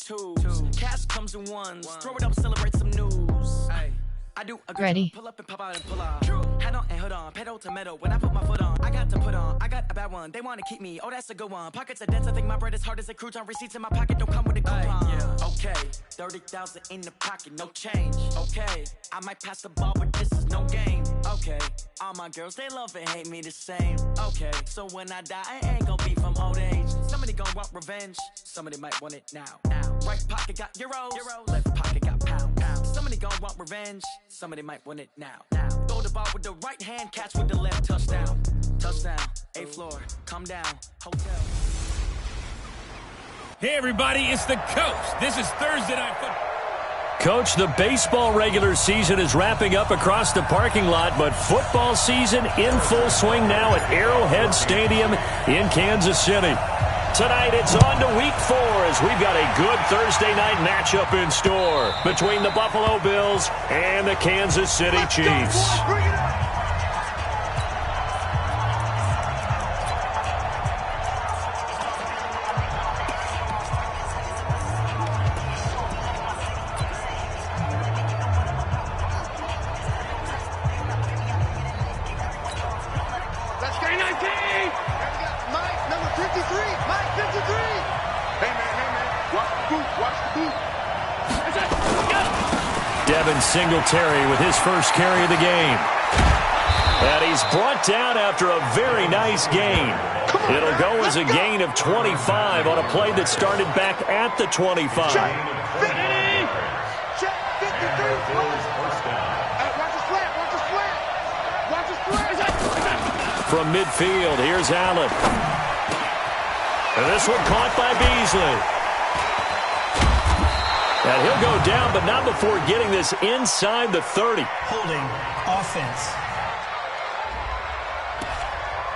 twos. Cash comes in ones. Throw it up, celebrate some news. I do a good Ready. Pull up and pop out and pull out. Head on and hood on, pedal to metal. When I put my foot on, I got to put on. I got a bad one, they want to keep me. Oh, that's a good one. Pockets are dense, I think my bread is hard as a crouton. Receipts in my pocket don't come with a coupon. Okay, 30,000 in the pocket, no change. Okay, I might pass the ball, but this is no game. Okay, all my girls, they love and hate me the same. Okay, so when I die, I ain't gonna be from old age. Somebody gon' want revenge, somebody might want it now. Right pocket got euros, left pocket got pounds. Somebody gon' want revenge, somebody might want it now. Throw the ball with the right hand, catch with the left, touchdown. Touchdown, 8th floor, come down, hotel. Hey everybody, it's the coach. This is Thursday Night Football. Coach, the baseball regular season is wrapping up across the parking lot, but football season in full swing now at Arrowhead Stadium in Kansas City. Tonight it's on to week 4 as we've got a good Thursday night matchup in store between the Buffalo Bills and the Kansas City Chiefs. Singletary with his first carry of the game. And he's brought down after a very nice gain. It'll go as a gain of 25 on a play that started back at the 25. Check 50. Check 53. Watch the flat. From midfield, here's Allen. And this one caught by Beasley. And he'll go down, but not before getting this inside the 30. Holding offense.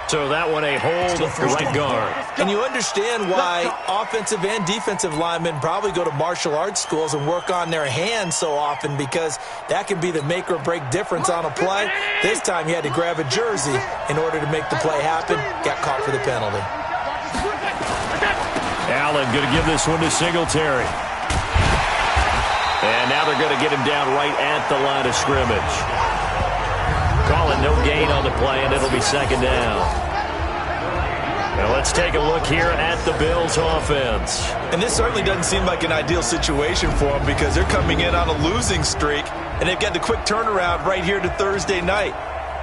So that one a hold right guard. And you understand why offensive and defensive linemen probably go to martial arts schools and work on their hands so often, because that can be the make or break difference on a play. This time he had to grab a jersey in order to make the play happen. Got caught for the penalty. Allen going to give this one to Singletary. And now they're going to get him down right at the line of scrimmage. Calling no gain on the play, and it'll be second down. Now let's take a look here at the Bills' offense. And this certainly doesn't seem like an ideal situation for them, because they're coming in on a losing streak, and they've got the quick turnaround right here to Thursday night.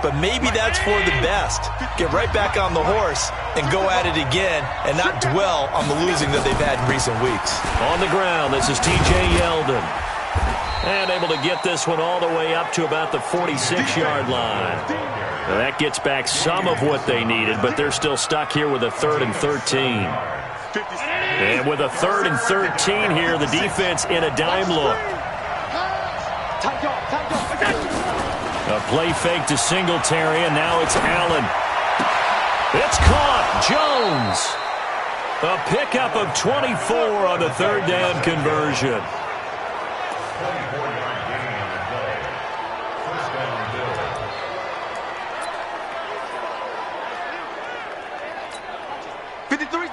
But maybe that's for the best. Get right back on the horse and go at it again and not dwell on the losing that they've had in recent weeks. On the ground, this is T.J. Yeldon. And able to get this one all the way up to about the 46-yard line. Now that gets back some of what they needed, but they're still stuck here with a 3rd and 13. And with a 3rd and 13 here, the defense in a dime look. A play fake to Singletary, and now it's Allen. It's caught. Jones. A pickup of 24 on the 3rd down conversion.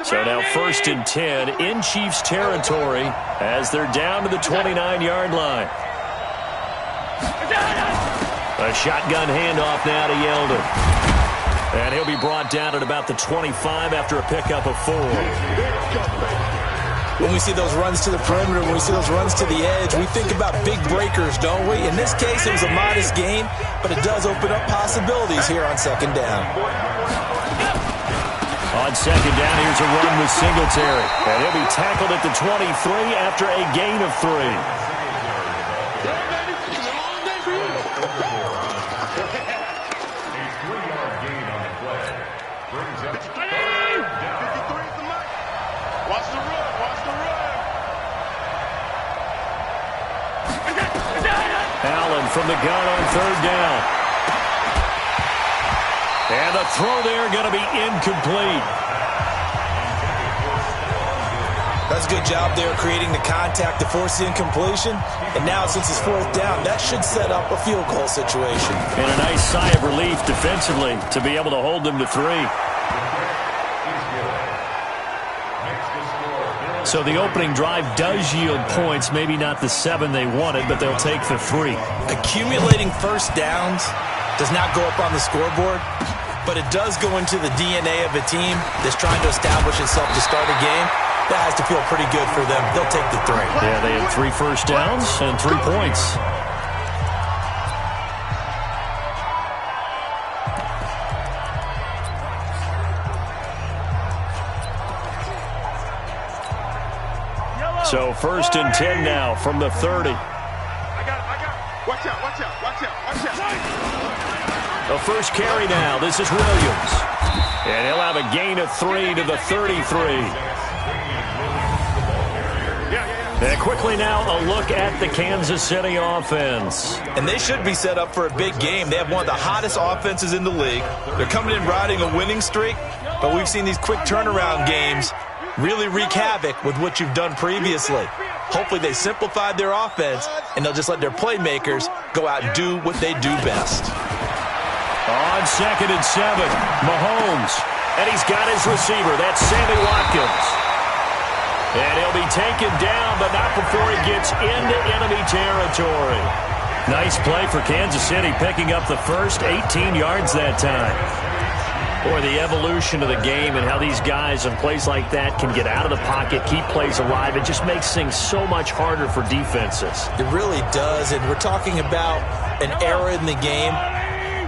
So now 1st and 10 in Chiefs territory as they're down to the 29-yard line. A shotgun handoff now to Yeldon. And he'll be brought down at about the 25 after a pickup of 4. When we see those runs to the perimeter, when we see those runs to the edge, we think about big breakers, don't we? In this case, it was a modest gain, but it does open up possibilities here on 2nd down. On 2nd down, here's a run with Singletary. And he'll be tackled at the 23 after a gain of 3. Allen from the gun on 3rd down. And the throw there going to be incomplete. That's a good job there creating the contact to force the incompletion. And now since it's 4th down, that should set up a field goal situation. And a nice sigh of relief defensively to be able to hold them to 3. So the opening drive does yield points, maybe not the 7 they wanted, but they'll take the 3. Accumulating first downs does not go up on the scoreboard, but it does go into the DNA of a team that's trying to establish itself to start a game. That has to feel pretty good for them. They'll take the 3. Yeah, they had 3 first downs and 3 points. So 1st and 10 now from the 30. I got it. Watch out. The first carry now. This is Williams. And he'll have a gain of 3 to the 33. And quickly now, a look at the Kansas City offense. And they should be set up for a big game. They have one of the hottest offenses in the league. They're coming in riding a winning streak, but we've seen these quick turnaround games really wreak havoc with what you've done previously. Hopefully they simplified their offense, and they'll just let their playmakers go out and do what they do best. On 2nd and 7, Mahomes. And he's got his receiver. That's Sammy Watkins. And he'll be taken down, but not before he gets into enemy territory. Nice play for Kansas City, picking up the first 18 yards that time. Boy, the evolution of the game and how these guys in plays like that can get out of the pocket, keep plays alive, it just makes things so much harder for defenses. It really does, and we're talking about an era in the game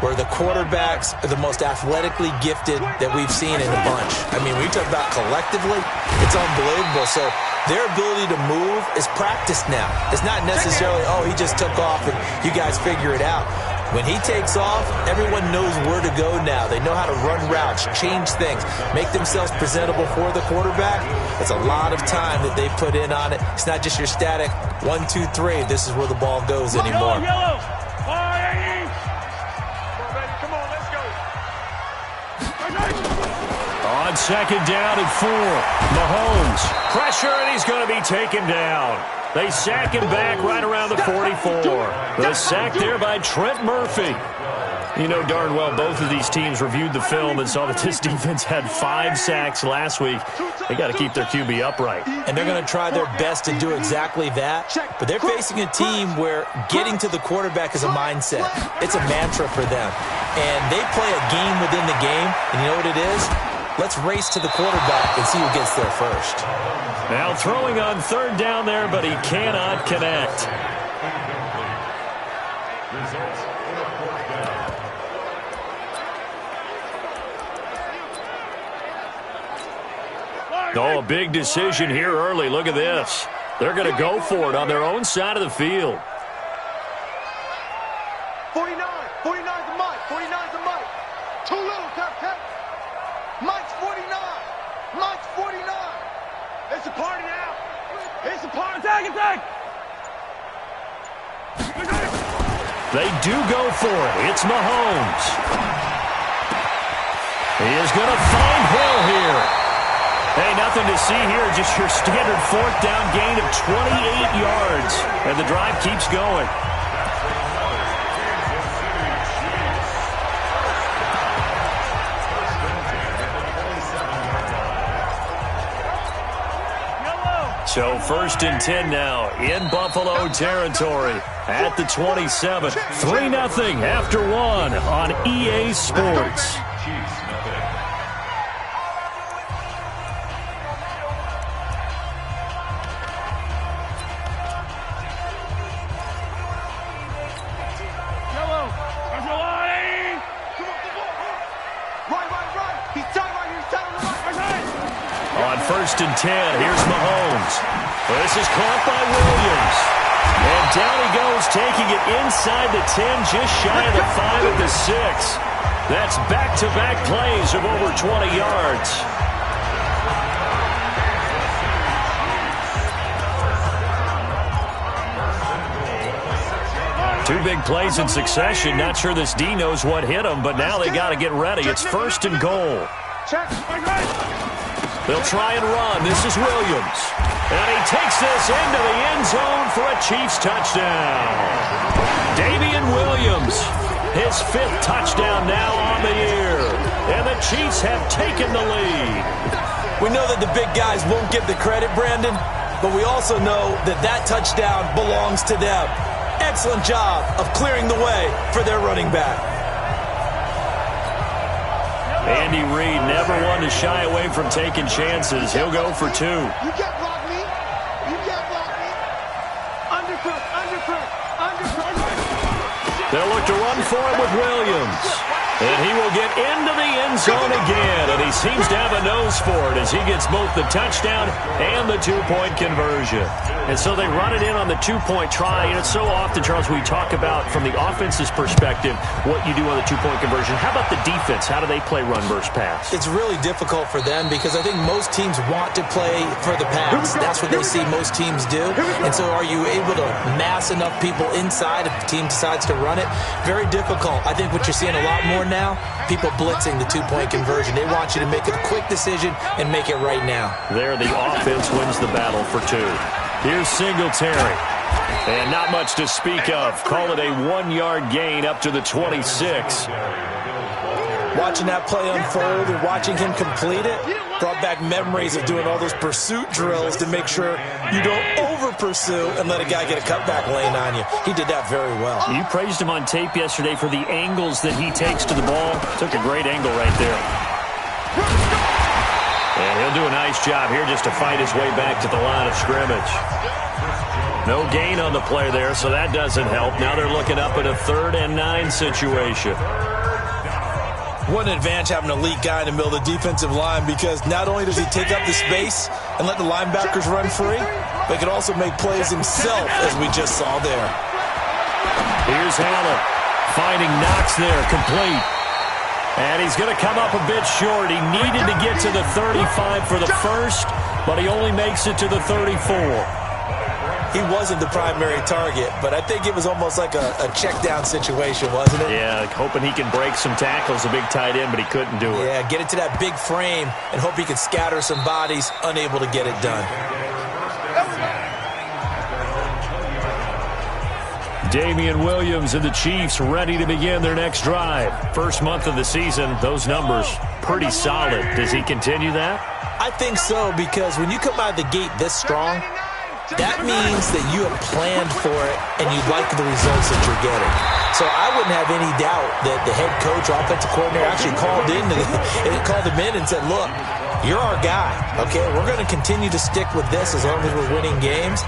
where the quarterbacks are the most athletically gifted that we've seen in a bunch. I mean, when you talk about collectively, it's unbelievable. So their ability to move is practiced now. It's not necessarily, oh, he just took off and you guys figure it out. When he takes off, everyone knows where to go now. They know how to run routes, change things, make themselves presentable for the quarterback. It's a lot of time that they put in on it. It's not just your static 1, 2, 3. This is where the ball goes anymore. Yellow. Come on, let's go. On 2nd down and 4, Mahomes. Pressure, and he's going to be taken down. They sack him back right around the 44. The sack there by Trent Murphy. You know darn well both of these teams reviewed the film and saw that this defense had 5 sacks last week. They got to keep their QB upright. And they're going to try their best to do exactly that. But they're facing a team where getting to the quarterback is a mindset. It's a mantra for them. And they play a game within the game. And you know what it is? Let's race to the quarterback and see who gets there first. Now throwing on 3rd down there, but he cannot connect. Oh, a big decision here early. Look at this. They're going to go for it on their own side of the field. 49's the Mike. 49's the Mike. Too little, Captain. Mike's 49. Mike's 49. It's a party now. It's a party. Attack. They do go for it. It's Mahomes. He is going to find Hill here. Hey, nothing to see here. Just your standard 4th down gain of 28 yards. And the drive keeps going. So 1st and 10 now in Buffalo territory at the 27. 3-0 after 1 on EA Sports. On 1st and 10, here's Mahomes. This is caught by Williams. And down he goes, taking it inside the 10, just shy of the 5 at the 6. That's back-to-back plays of over 20 yards. Two big plays in succession. Not sure this D knows what hit him, but now they got to get ready. It's 1st and goal. They'll try and run. This is Williams. And he takes this into the end zone for a Chiefs touchdown. Damian Williams, his 5th touchdown now on the year. And the Chiefs have taken the lead. We know that the big guys won't get the credit, Brandon, but we also know that that touchdown belongs to them. Excellent job of clearing the way for their running back. Andy Reid never one to shy away from taking chances. He'll go for 2. You can't block me. You can't block me. Undercut. They'll look to run for it with Williams. And he will get into the end zone again. And he seems to have a nose for it as he gets both the touchdown and the 2-point conversion. And so they run it in on the 2-point try. And it's so often, Charles, we talk about from the offense's perspective what you do on the 2-point conversion. How about the defense? How do they play run versus pass? It's really difficult for them because I think most teams want to play for the pass. That's what they see most teams do. And so are you able to mass enough people inside if the team decides to run it? Very difficult. I think what you're seeing a lot more now, people blitzing the 2-point conversion. They want you to make a quick decision and make it right now. There, the offense wins the battle for 2. Here's Singletary. And not much to speak of. Call it a 1-yard gain up to the 26. Watching that play unfold and watching him complete it brought back memories of doing all those pursuit drills to make sure you don't over-pursue and let a guy get a cutback lane on you. He did that very well. You praised him on tape yesterday for the angles that he takes to the ball. Took a great angle right there. And he'll do a nice job here just to fight his way back to the line of scrimmage. No gain on the play there, so that doesn't help. Now they're looking up at a 3rd and 9 situation. What an advantage having an elite guy in the middle of the defensive line, because not only does he take up the space and let the linebackers run free, but he can also make plays himself, as we just saw there. Here's Allen finding Knox there, complete. And he's going to come up a bit short. He needed to get to the 35 for the first, but he only makes it to the 34. He wasn't the primary target, but I think it was almost like a check-down situation, wasn't it? Yeah, hoping he can break some tackles, a big tight end, but he couldn't do it. Yeah, get it to that big frame and hope he can scatter some bodies, unable to get it done. Damian Williams and the Chiefs ready to begin their next drive. First month of the season, those numbers pretty solid. Does he continue that? I think so, because when you come out of the gate this strong, that means that you have planned for it and you like the results that you're getting. So I wouldn't have any doubt that the head coach, offensive coordinator, actually called him in and said, look, you're our guy, okay? We're going to continue to stick with this as long as we're winning games.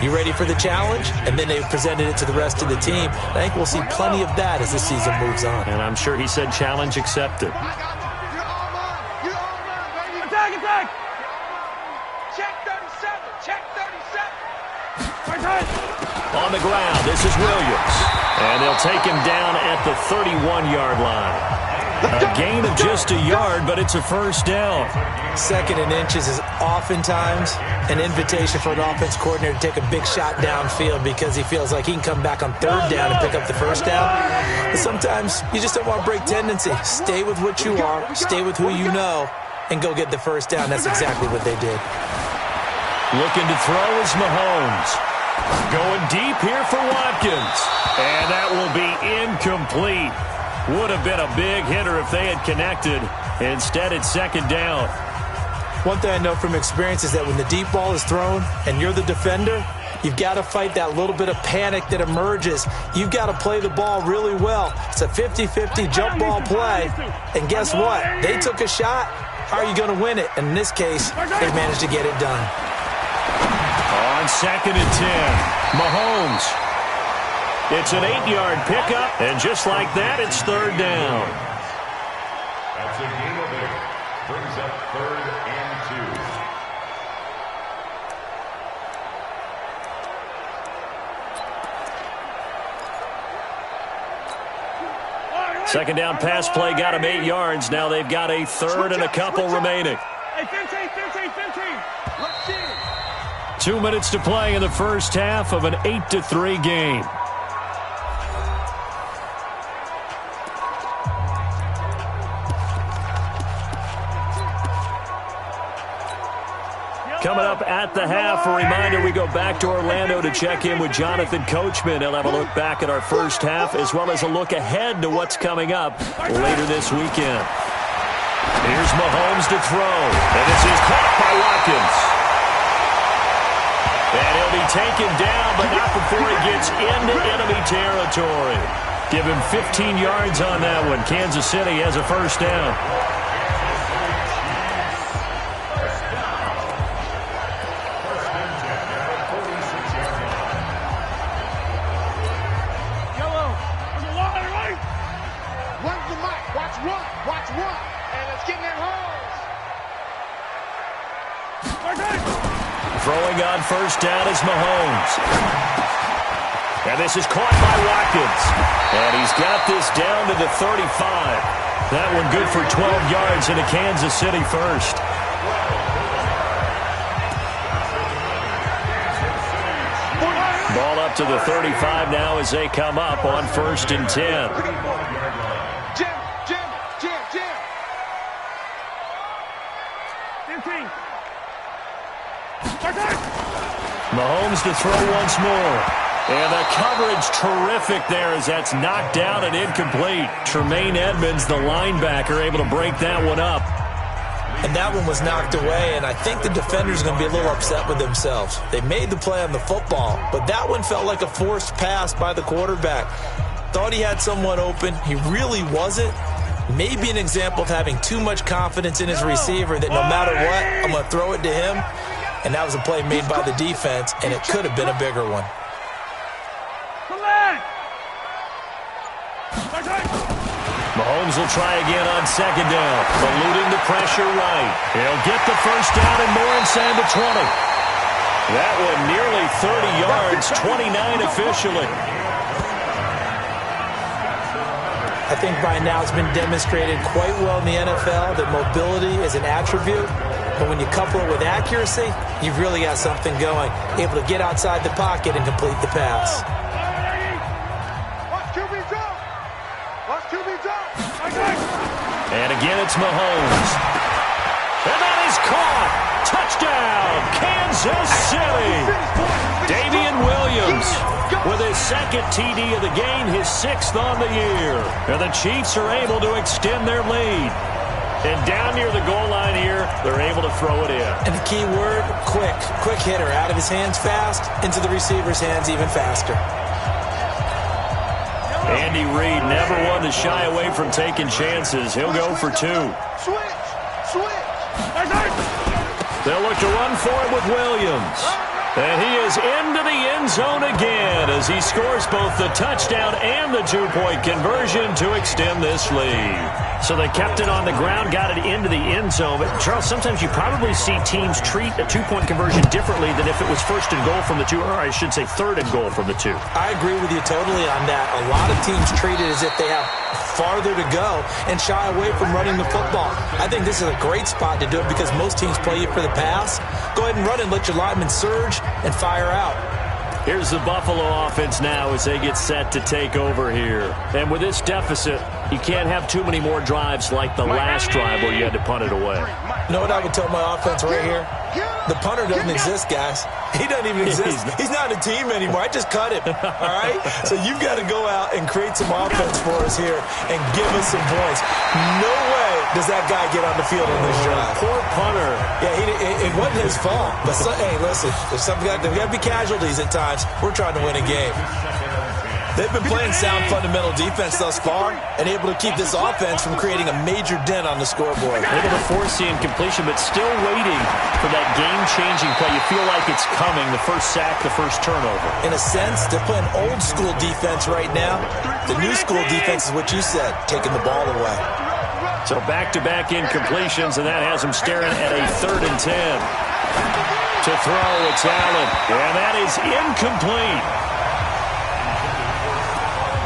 You ready for the challenge? And then they presented it to the rest of the team. I think we'll see plenty of that as the season moves on. And I'm sure he said challenge accepted. Attack! Check 37! Check 37! On the ground, this is Williams. And they'll take him down at the 31-yard line. A gain of just a yard, but it's a first down. 2nd and inches is oftentimes an invitation for an offense coordinator to take a big shot downfield because he feels like he can come back on 3rd down and pick up the first down. But sometimes you just don't want to break tendency. Stay with what you are, stay with who you know, and go get the first down. That's exactly what they did. Looking to throw is Mahomes. Going deep here for Watkins. And that will be incomplete. Would have been a big hitter if they had connected. Instead, it's 2nd down. One thing I know from experience is that when the deep ball is thrown and you're the defender, you've got to fight that little bit of panic that emerges. You've got to play the ball really well. It's a 50-50 jump ball play. And guess what? They took a shot. How are you going to win it? And in this case, they managed to get it done. On 2nd and 10, Mahomes. It's an 8-yard pickup, and just like that, it's 3rd down. That's a gain of 8. Brings up 3rd and 2. Second down pass play got him 8 yards. Now they've got a 3rd and a couple remaining. Hey, 15. 2 minutes to play in the first half of an 8-3 game. Coming up at the half, a reminder, we go back to Orlando to check in with Jonathan Coachman. He'll have a look back at our first half as well as a look ahead to what's coming up later this weekend. Here's Mahomes to throw. And this is caught by Watkins. And he'll be taken down, but not before he gets into enemy territory. Give him 15 yards on that one. Kansas City has a first down. Throwing on first down is Mahomes. And this is caught by Watkins. And he's got this down to the 35. That one good for 12 yards into Kansas City first. Ball up to the 35 now as they come up on 1st and 10. Mahomes to throw once more. And the coverage terrific there as that's knocked down and incomplete. Tremaine Edmonds, the linebacker, able to break that one up. And that one was knocked away, and I think the defender's going to be a little upset with themselves. They made the play on the football, but that one felt like a forced pass by the quarterback. Thought he had someone open. He really wasn't. Maybe an example of having too much confidence in his receiver that no matter what, I'm going to throw it to him. And that was a play made by the defense, and it could have been a bigger one. Mahomes will try again on second down, eluding the pressure right. He'll get the first down and more inside the 20. That one nearly 30 yards, 29 officially. I think by now it's been demonstrated quite well in the NFL that mobility is an attribute. But when you couple it with accuracy, you've really got something going. Able to get outside the pocket and complete the pass. And again, it's Mahomes. And that is caught. Touchdown, Kansas City. Damian Williams with his second TD of the game, his 6th on the year. And the Chiefs are able to extend their lead. And down near the goal line here, they're able to throw it in. And the key word, quick. Quick hitter. Out of his hands fast, into the receiver's hands even faster. Andy Reid never one to shy away from taking chances. He'll go for 2. They'll look to run for it with Williams. And he is into the end zone again as he scores both the touchdown and the 2-point conversion to extend this lead. So they kept it on the ground, got it into the end zone. But, Charles, sometimes you probably see teams treat a 2-point conversion differently than if it was 1st and goal from the 2, or I should say 3rd and goal from the 2. I agree with you totally on that. A lot of teams treat it as if they have farther to go and shy away from running the football. I think this is a great spot to do it because most teams play you for the pass. Go ahead and run and let your linemen surge and fire out. Here's the Buffalo offense now as they get set to take over here. And with this deficit, you can't have too many more drives like the last drive where you had to punt it away. You know what I would tell my offense right here? The punter doesn't exist, guys. He doesn't even exist. He's not a team anymore. I just cut him, all right? So you've got to go out and create some offense for us here and give us some points. No way does that guy get on the field on this drive. Poor punter. Yeah, it wasn't his fault. But, hey, listen, there's got to be casualties at times. We're trying to win a game. They've been playing sound fundamental defense thus far and able to keep this offense from creating a major dent on the scoreboard. Able to force the incompletion, but still waiting for that game-changing play. You feel like it's coming, the first sack, the first turnover. In a sense, they're playing old-school defense right now. The new-school defense is what you said, taking the ball away. So back-to-back incompletions, and that has them staring at a 3rd and 10. To throw, it's Allen, and that is incomplete.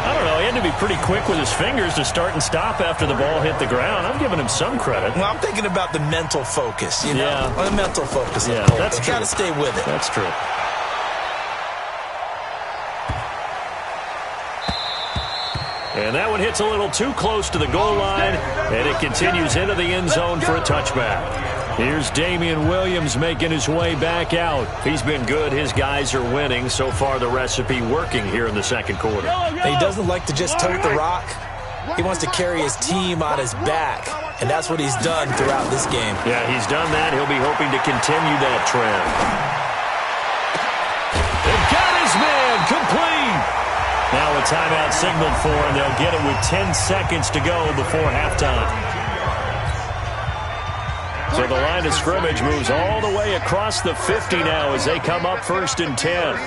I don't know, he had to be pretty quick with his fingers to start and stop after the ball hit the ground. I'm giving him some credit. Well, I'm thinking about the mental focus, you know? Yeah. The mental focus. Yeah, that's true. Got to stay with it. That's true. And that one hits a little too close to the goal line, and it continues into the end zone for a touchback. Here's Damian Williams making his way back out. He's been good. His guys are winning. So far, the recipe working here in the second quarter. And he doesn't like to just tote the rock. He wants to carry his team on his back, and that's what he's done throughout this game. Yeah, he's done that. He'll be hoping to continue that trend. They've got his man complete. Now a timeout signaled for, and they'll get it with 10 seconds to go before halftime. So the line of scrimmage moves all the way across the 50 now as they come up 1st and 10.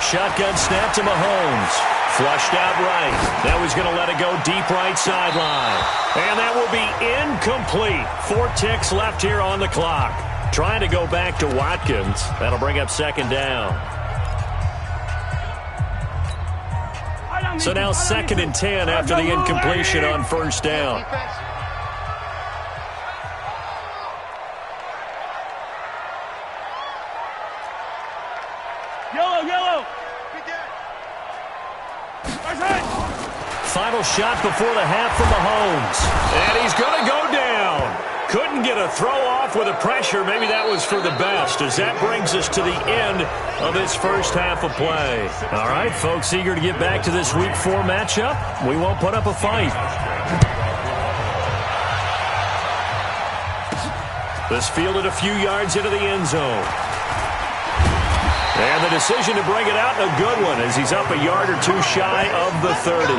Shotgun snap to Mahomes. Flushed out right. Now he's going to let it go deep right sideline. And that will be incomplete. 4 ticks left here on the clock. Trying to go back to Watkins. That'll bring up 2nd down. So now 2nd and 10 after the incompletion on 1st down. Yellow. Final shot before the half for Mahomes. And he's going to go down. Couldn't get a throw off with the pressure. Maybe that was for the best, as that brings us to the end of this first half of play. All right, folks, eager to get back to this Week 4 matchup. We won't put up a fight. This fielded a few yards into the end zone. And the decision to bring it out, a good one, as he's up a yard or two shy of the 30.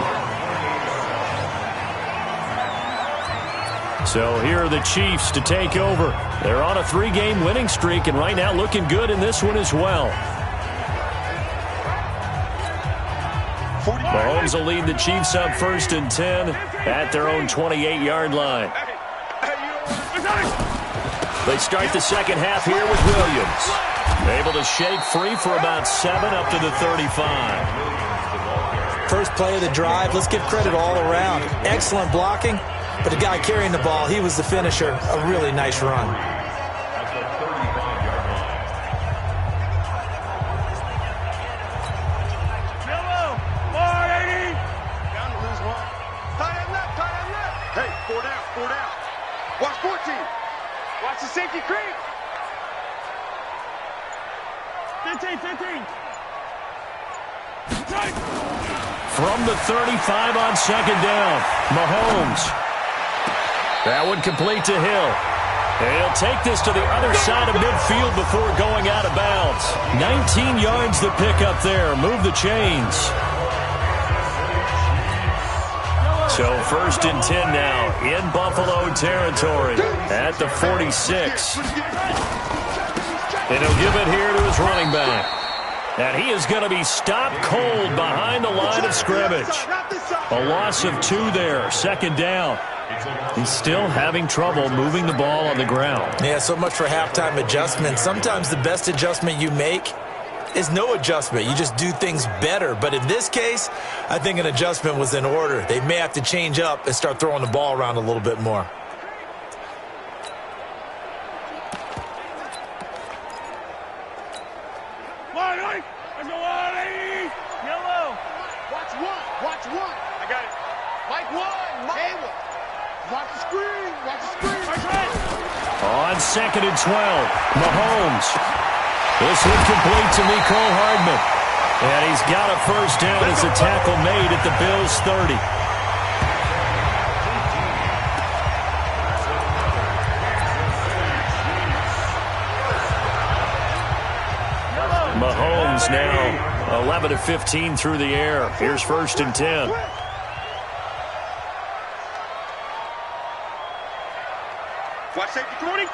So here are the Chiefs to take over. They're on a 3-game winning streak, and right now looking good in this one as well. Mahomes will lead the Chiefs up 1st and 10 at their own 28-yard line. They start the second half here with Williams. Able to shake free for about 7 up to the 35. First play of the drive, let's give credit all around. Excellent blocking, but the guy carrying the ball, he was the finisher. A really nice run. Yellow. 480. Down to lose 1. Tight end left. Hey, 4 down. Watch 14. Watch the safety creep. 15. From the 35 on 2nd down, Mahomes. That one complete to Hill. And he'll take this to the other side of midfield before going out of bounds. 19 yards to pick up there. Move the chains. So 1st and 10 now in Buffalo territory at the 46. And he'll give it here to his running back. And he is going to be stopped cold behind the line of scrimmage. A loss of 2 there, 2nd down. He's still having trouble moving the ball on the ground. Yeah, so much for halftime adjustment. Sometimes the best adjustment you make is no adjustment. You just do things better. But in this case, I think an adjustment was in order. They may have to change up and start throwing the ball around a little bit more. Yellow. Watch one. I got it. Mike 1. Watch the screen. On 2nd and 12, Mahomes. This one complete to Mecole Hardman. And he's got a 1st down as a tackle made at the Bills' 30. Mahomes now 11 of 15 through the air. Here's 1st and 10. Watch safety 43.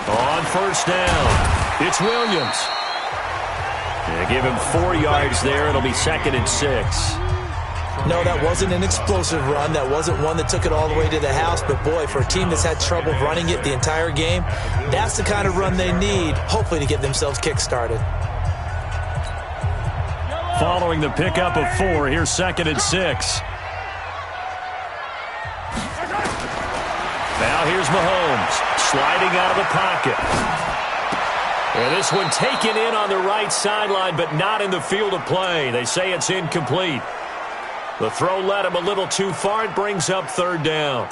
On 1st down, it's Williams. They give him 4 yards there. It'll be 2nd and 6. No, that wasn't an explosive run. That wasn't one that took it all the way to the house. But, boy, for a team that's had trouble running it the entire game, that's the kind of run they need, hopefully, to get themselves kick-started. Following the pickup of 4, here's 2nd and 6. Now here's Mahomes, sliding out of the pocket. And this one taken in on the right sideline, but not in the field of play. They say it's incomplete. The throw led him a little too far. It brings up 3rd down.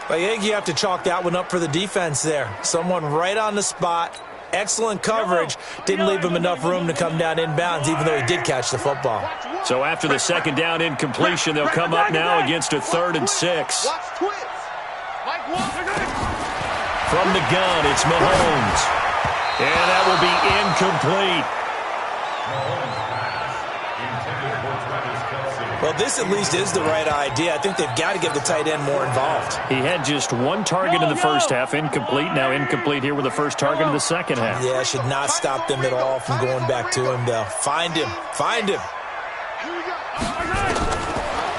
I think you have to chalk that one up for the defense there. Someone right on the spot, Excellent coverage. Didn't leave him enough room to come down inbounds, even though he did catch the football. So after the second down incompletion, they'll come up now against a 3rd and 6. From the gun, it's Mahomes. And that will be incomplete. Well, this at least is the right idea. I think they've got to get the tight end more involved. He had just one target in the first half, incomplete. Now incomplete here with the first target of the second half. Yeah, should not stop them at all from going back to him, though. Find him. Find him.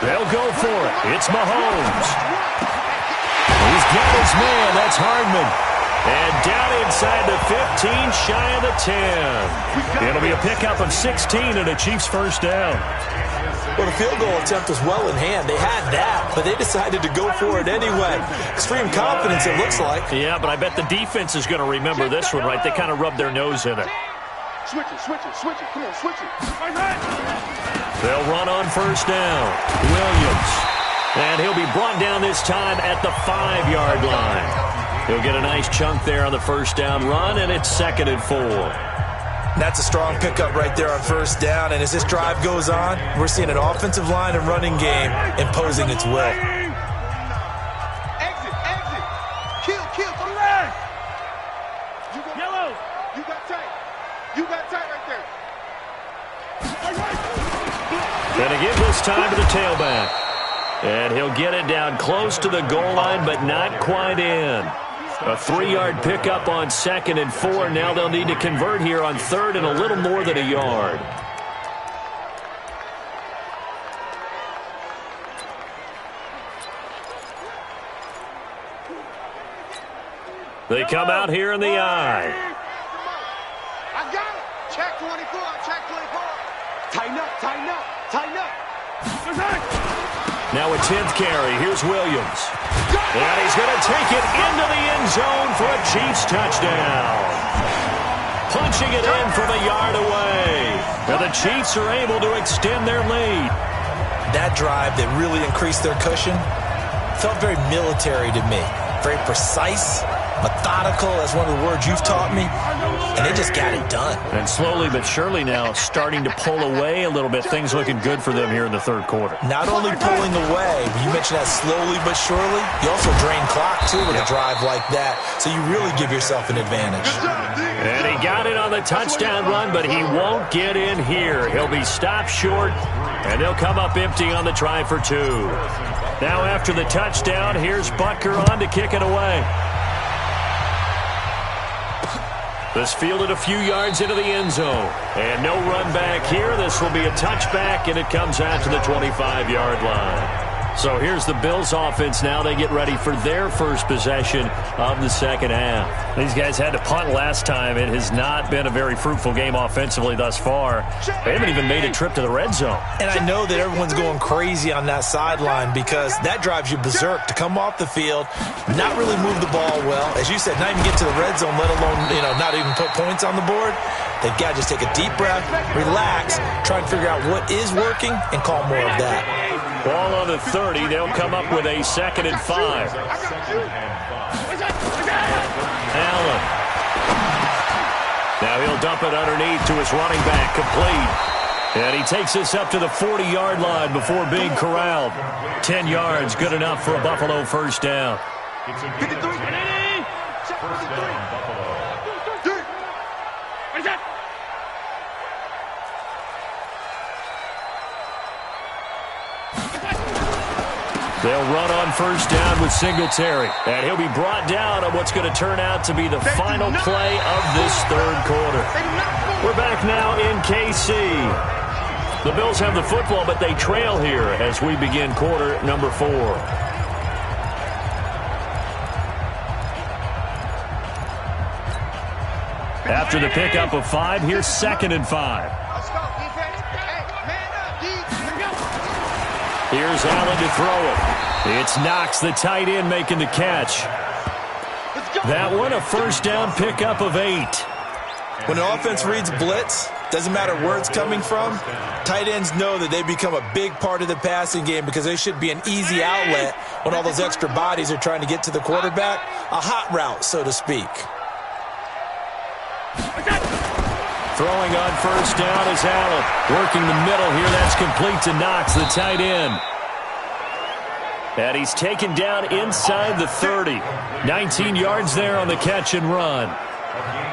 They'll go for it. It's Mahomes. He's got his man. That's Hardman. And down inside the 15, shy of the 10. It'll be a pickup of 16 and a Chiefs first down. Well, the field goal attempt was well in hand. They had that, but they decided to go for it anyway. Extreme confidence, it looks like. Yeah, but I bet the defense is going to remember this one, right? They kind of rubbed their nose in it. Switch it. Come on, switch it. They'll run on first down. Williams. And he'll be brought down this time at the 5-yard line. He'll get a nice chunk there on the first down run, and it's 2nd and 4. That's a strong pickup right there on first down, and as this drive goes on, we're seeing an offensive line and running game imposing its will. Exit. Kill, go left. Yellow. You got tight right there. And again this time to the tailback. And he'll get it down close to the goal line, but not quite in. A 3-yard pickup on 2nd and 4. Now they'll need to convert here on 3rd and a little more than a yard. They come out here in the I. I got it. Check 24. Tighten up. Now a 10th carry. Here's Williams. And he's going to take it into the end zone for a Chiefs touchdown. Punching it in from a yard away. Now the Chiefs are able to extend their lead. That drive that really increased their cushion felt very military to me. Very precise, methodical, that's one of the words you've taught me, and they just got it done. And slowly but surely now starting to pull away a little bit. Things looking good for them here in the 3rd quarter. Not only pulling away, you mentioned that slowly but surely, you also drain clock too with a drive like that, so you really give yourself an advantage. And he got it on the touchdown run, but he won't get in here. He'll be stopped short, and they'll come up empty on the try for 2. Now after the touchdown, here's Butker on to kick it away. This fielded a few yards into the end zone. And no run back here. This will be a touchback, and it comes out to the 25-yard line. So here's the Bills offense now. They get ready for their first possession of the second half. These guys had to punt last time. It has not been a very fruitful game offensively thus far. They haven't even made a trip to the red zone. And I know that everyone's going crazy on that sideline because that drives you berserk to come off the field, not really move the ball well. As you said, not even get to the red zone, let alone, not even put points on the board. They've got to just take a deep breath, relax, try and figure out what is working, and call more of that. Ball on the 30. They'll come up with a 2nd and 5. Allen. Now he'll dump it underneath to his running back, complete. And he takes this up to the 40-yard line before being corralled. 10 yards, good enough for a Buffalo first down. It's a first down, Buffalo. They'll run on first down with Singletary. And he'll be brought down on what's going to turn out to be the final play of this 3rd quarter. We're back now in KC. The Bills have the football, but they trail here as we begin quarter number 4. After the pickup of 5, here's 2nd and 5. Here's Allen to throw it. It's Knox, the tight end, making the catch. That one, a first down pickup of 8. When an offense reads blitz, doesn't matter where it's coming from, tight ends know that they become a big part of the passing game because they should be an easy outlet when all those extra bodies are trying to get to the quarterback. A hot route, so to speak. Throwing on first down is Allen. Working the middle here. That's complete to Knox, the tight end. And he's taken down inside the 30. 19 yards there on the catch and run.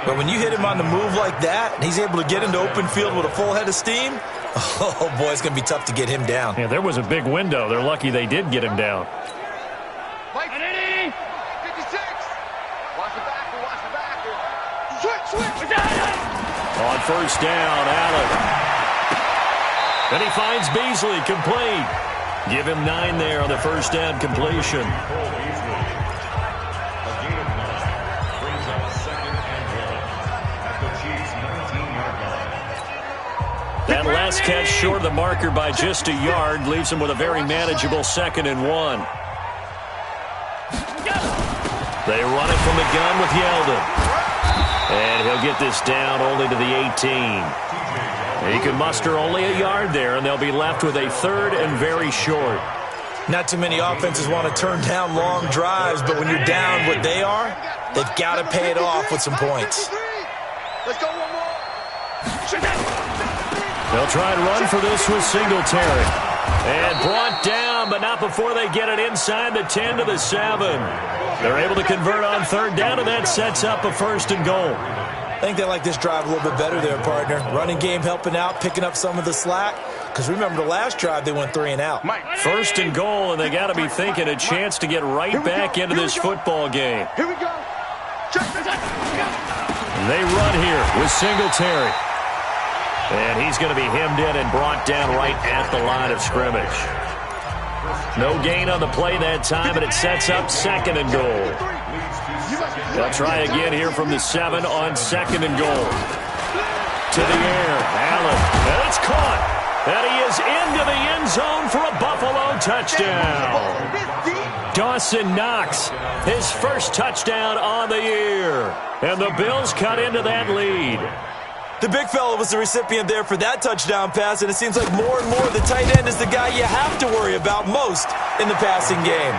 But when you hit him on the move like that, and he's able to get into open field with a full head of steam, oh, boy, it's going to be tough to get him down. Yeah, there was a big window. They're lucky they did get him down. 56. Watch the backer, watch the backer. Switch. On first down, Allen. Then he finds Beasley, complete. Give him 9 there on the first down completion. That last catch short of the marker by just a yard leaves him with a very manageable 2nd and 1. They run it from the gun with Yeldon. And he'll get this down only to the 18. He can muster only a yard there, and they'll be left with a 3rd and very short. Not too many offenses want to turn down long drives, but when you're down what they are, they've got to pay it off with some points. Let's go one more. They'll try and run for this with Singletary. And brought down, but not before they get it inside the 10 to the 7. They're able to convert on 3rd down, and that sets up a 1st and goal. I think they like this drive a little bit better there, partner. Running game helping out, picking up some of the slack. Because remember the last drive, they went 3 and out. 1st and goal, and they got to be thinking a chance to get right back into this football game. Here we go. They run here with Singletary. And he's going to be hemmed in and brought down right at the line of scrimmage. No gain on the play that time, and it sets up 2nd and goal. They'll try again here from the 7 on 2nd and goal. To the air, Allen. And it's caught. And he is into the end zone for a Buffalo touchdown. Dawson Knox, his first touchdown on the year. And the Bills cut into that lead. The big fella was the recipient there for that touchdown pass, and it seems like more and more the tight end is the guy you have to worry about most in the passing game.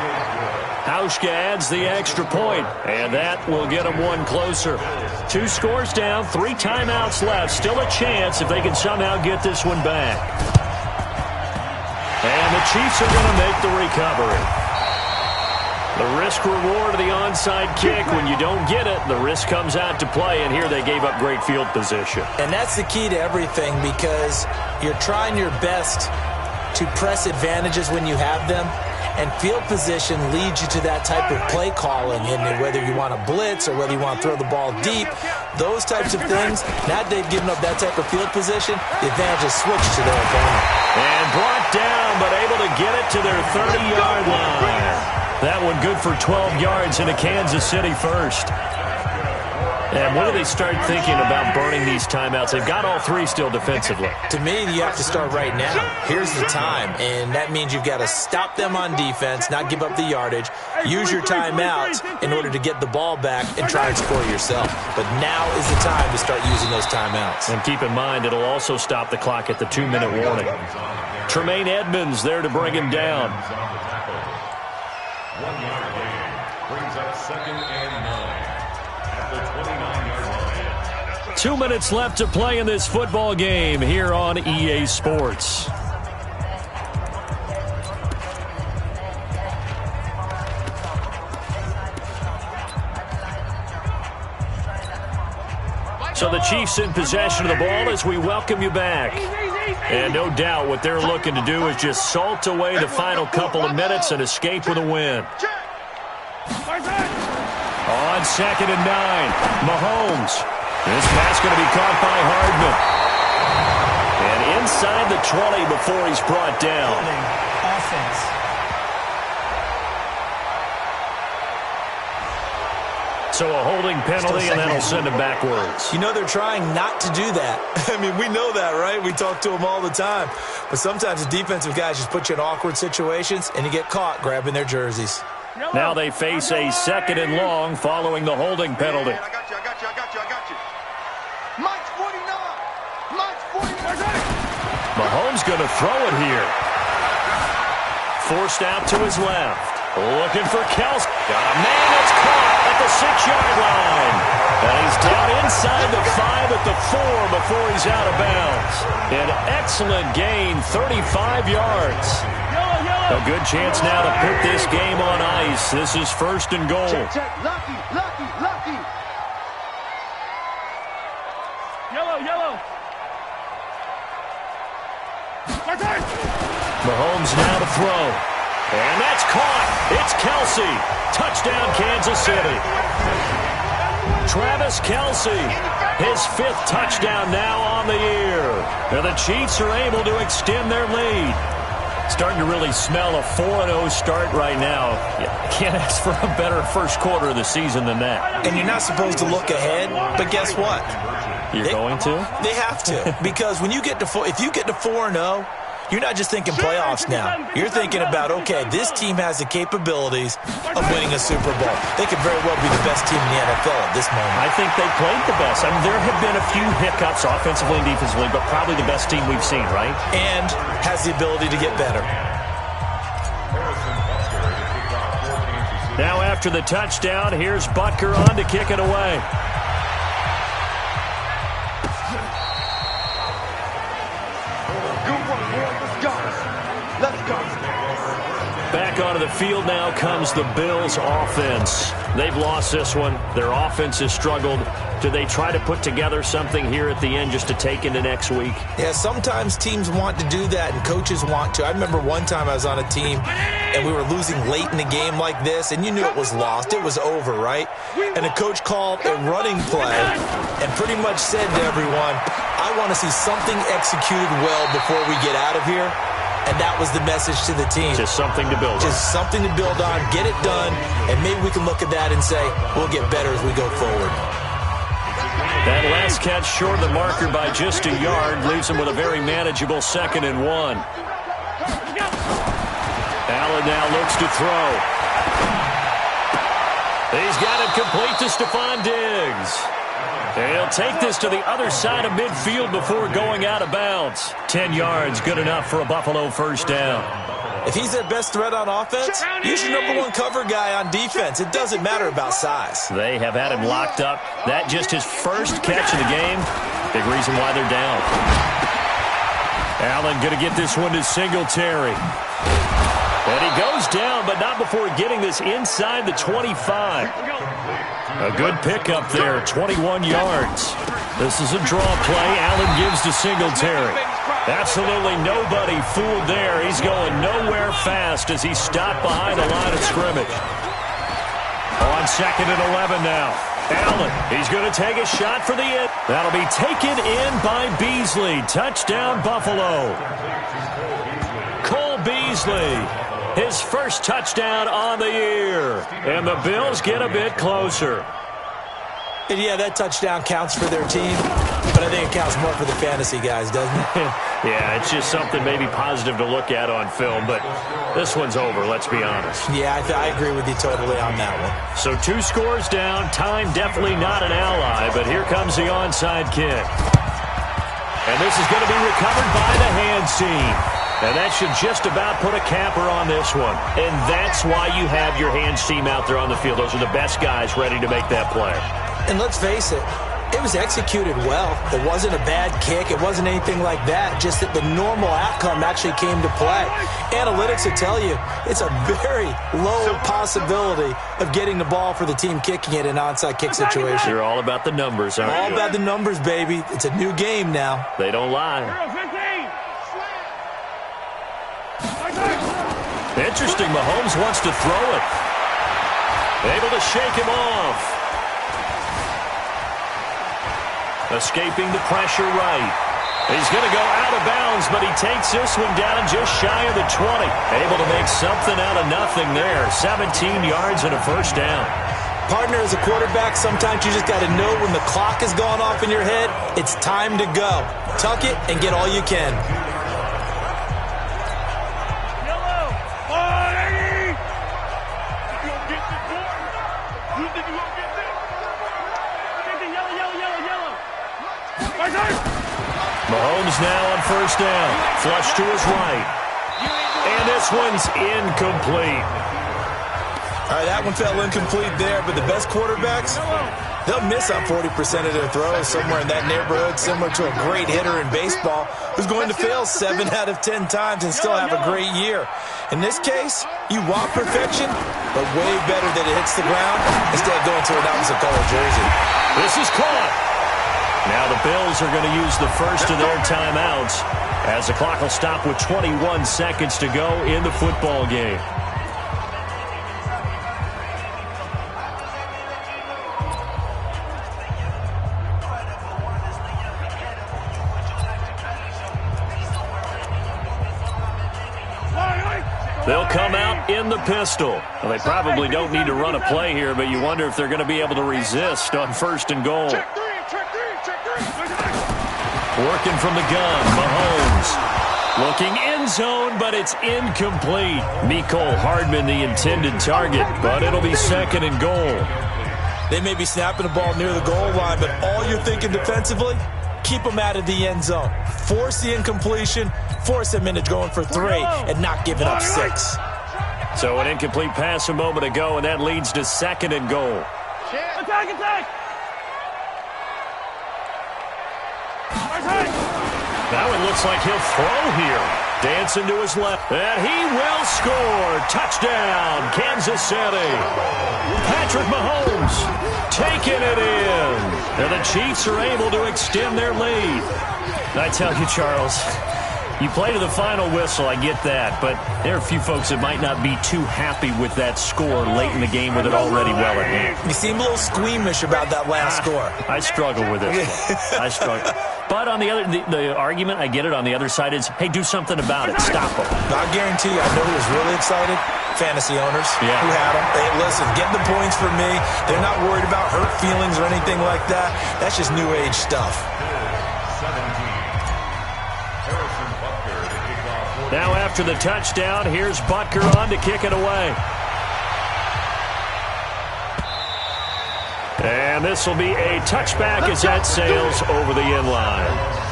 Hauschka adds the extra point, and that will get him 1 closer. 2 scores down, 3 timeouts left. Still a chance if they can somehow get this one back. And the Chiefs are going to make the recovery. The risk-reward of the onside kick, when you don't get it, the risk comes out to play, and here they gave up great field position. And that's the key to everything, because you're trying your best to press advantages when you have them, and field position leads you to that type of play calling, and whether you want to blitz or whether you want to throw the ball deep, those types of things, now that they've given up that type of field position, the advantage is switched to their opponent. And brought down, but able to get it to their 30-yard line. That one good for 12 yards into Kansas City first. And when do they start thinking about burning these timeouts? They've got all 3 still defensively. To me, you have to start right now. Here's the time, and that means you've got to stop them on defense, not give up the yardage, use your timeouts in order to get the ball back and try and score yourself. But now is the time to start using those timeouts. And keep in mind, it'll also stop the clock at the 2-minute warning. Tremaine Edmonds there to bring him down. 1 yard gain brings up 2nd and 9 at the 29-yard line. 2 minutes left to play in this football game here on EA Sports. So the Chiefs in possession of the ball as we welcome you back. And no doubt what they're looking to do is just salt away the final couple of minutes and escape with a win. On 2nd and 9, Mahomes. This pass going to be caught by Hardman. And inside the 20 before he's brought down. Offense. So a holding penalty, and that'll send him backwards. You know they're trying not to do that. I mean, we know that, right? We talk to them all the time. But sometimes the defensive guys just put you in awkward situations, and you get caught grabbing their jerseys. Now they face a 2nd and long following the holding penalty. I got you. Mike's 49. Mike's 49. Mahomes going to throw it here. Forced out to his left. Looking for Kelsey. Got a man that's caught at the 6-yard line. And he's down inside the 5 at the 4 before he's out of bounds. An excellent gain, 35 yards. A good chance now to put this game on ice. This is 1st and goal. Check. Lucky. Yellow. Mahomes now to throw. And that's caught. It's Kelsey. Touchdown, Kansas City. Travis Kelsey, his 5th touchdown now on the year. Now the Chiefs are able to extend their lead. Starting to really smell a 4-0 start right now. You can't ask for a better first quarter of the season than that. And you're not supposed to look ahead, but guess what? You're going to? They have to, because when you get to if you get to 4-0, you're not just thinking playoffs now. You're thinking about, okay, this team has the capabilities of winning a Super Bowl. They could very well be the best team in the NFL at this moment. I think they played the best. I mean, there have been a few hiccups offensively and defensively, but probably the best team we've seen, right? And has the ability to get better. Now after the touchdown, here's Butker on to kick it away. Let's go. Back onto the field now comes the Bills offense. They've lost this one. Their offense has struggled. Do they try to put together something here at the end just to take into next week? Yeah, sometimes teams want to do that and coaches want to. I remember one time I was on a team and we were losing late in the game like this, and you knew it was lost. It was over, right? And the coach called a running play and pretty much said to everyone, I want to see something executed well before we get out of here. And that was the message to the team. Just something to build on. Just something to build on, get it done, and maybe we can look at that and say, we'll get better as we go forward. That last catch short of the marker by just a yard leaves him with a very manageable 2nd and 1. Allen now looks to throw. He's got it complete to Stephon Diggs. He'll take this to the other side of midfield before going out of bounds. 10 yards, good enough for a Buffalo first down. If he's their best threat on offense, use your #1 cover guy on defense. It doesn't matter about size. They have had him locked up. That just his first catch of the game. Big reason why they're down. Allen going to get this one to Singletary. And he goes down, but not before getting this inside the 25. A good pickup there, 21 yards. This is a draw play. Allen gives to Singletary. Absolutely nobody fooled there. He's going nowhere fast as he stopped behind the line of scrimmage. On 2nd and 11 now. Allen, he's going to take a shot for the end. That'll be taken in by Beasley. Touchdown, Buffalo. Cole Beasley, his first touchdown on the year. And the Bills get a bit closer. And yeah, that touchdown counts for their team, but I think it counts more for the fantasy guys, doesn't it? Yeah, it's just something maybe positive to look at on film, but this one's over, let's be honest. Yeah, I agree with you totally on that one. So 2 scores down, time definitely not an ally, but here comes the onside kick. And this is going to be recovered by the hands team. And that should just about put a capper on this one. And that's why you have your hands team out there on the field. Those are the best guys ready to make that play. And let's face it, it was executed well. It wasn't a bad kick. It wasn't anything like that. Just that the normal outcome actually came to play. Analytics will tell you it's a very low possibility of getting the ball for the team kicking it in an onside kick situation. You're all about the numbers, aren't you? All about the numbers, baby. It's a new game now. They don't lie. Interesting. Mahomes wants to throw it. Able to shake him off. Escaping the pressure right. He's going to go out of bounds, but he takes this one down just shy of the 20. Able to make something out of nothing there. 17 yards and a first down. Partner, as a quarterback, sometimes you just got to know when the clock has gone off in your head, it's time to go. Tuck it and get all you can. Mahomes now on first down. Flush to his right. And this one's incomplete. All right, that one fell incomplete there, but the best quarterbacks, they'll miss on 40% of their throws, somewhere in that neighborhood, similar to a great hitter in baseball who's going to fail 7 out of 10 times and still have a great year. In this case, you want perfection, but way better that it hits the ground instead of going to an opposite color jersey. This is caught. Now the Bills are going to use the first of their timeouts as the clock will stop with 21 seconds to go in the football game. They'll come out in the pistol. Well, they probably don't need to run a play here, but you wonder if they're going to be able to resist on 1st and goal. Working from the gun, Mahomes. Looking end zone, but it's incomplete. Mecole Hardman, the intended target, but it'll be 2nd and goal. They may be snapping the ball near the goal line, but all you're thinking defensively, keep them out of the end zone. Force the incompletion, force them into going for 3 and not giving up 6. So an incomplete pass a moment ago, and that leads to 2nd and goal. Attack, attack! Now it looks like he'll throw here. Dancing to his left. And he will score. Touchdown, Kansas City. Patrick Mahomes taking it in. And the Chiefs are able to extend their lead. I tell you, Charles, you play to the final whistle, I get that, but there are a few folks that might not be too happy with that score late in the game with it already well at hand. You seem a little squeamish about that last score. I struggle with it. I struggle. But on the other, the argument, I get it, on the other side is, hey, do something about it. Stop them. I guarantee you, I know who was really excited. Fantasy owners who had them. Hey, listen, get the points for me. They're not worried about hurt feelings or anything like that. That's just new age stuff. Now after the touchdown, here's Butker on to kick it away. And this will be a touchback as that sails over the end line.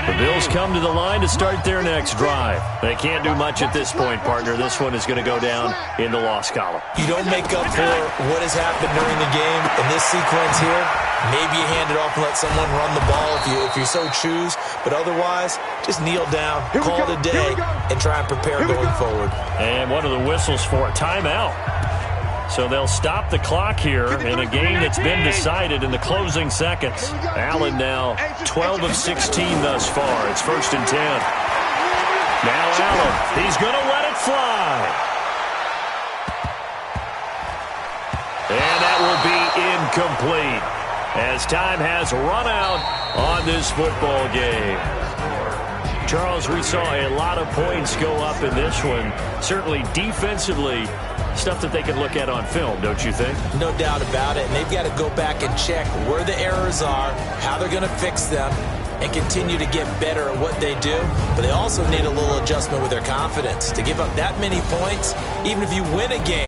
The Bills come to the line to start their next drive. They can't do much at this point, partner. This one is going to go down in the loss column. You don't make up for what has happened during the game. In this sequence here, maybe you hand it off and let someone run the ball if you so choose. But otherwise, just kneel down, call it a day, and try and prepare going forward. And what are the whistles for? Timeout. So they'll stop the clock here in a game that's been decided in the closing seconds. Allen now 12 of 16 thus far. It's 1st and 10. Now Allen, he's going to let it fly. And that will be incomplete as time has run out on this football game. Charles, we saw a lot of points go up in this one. Certainly defensively, stuff that they can look at on film, don't you think? No doubt about it. And they've got to go back and check where the errors are, how they're going to fix them, and continue to get better at what they do. But they also need a little adjustment with their confidence. To give up that many points, even if you win a game,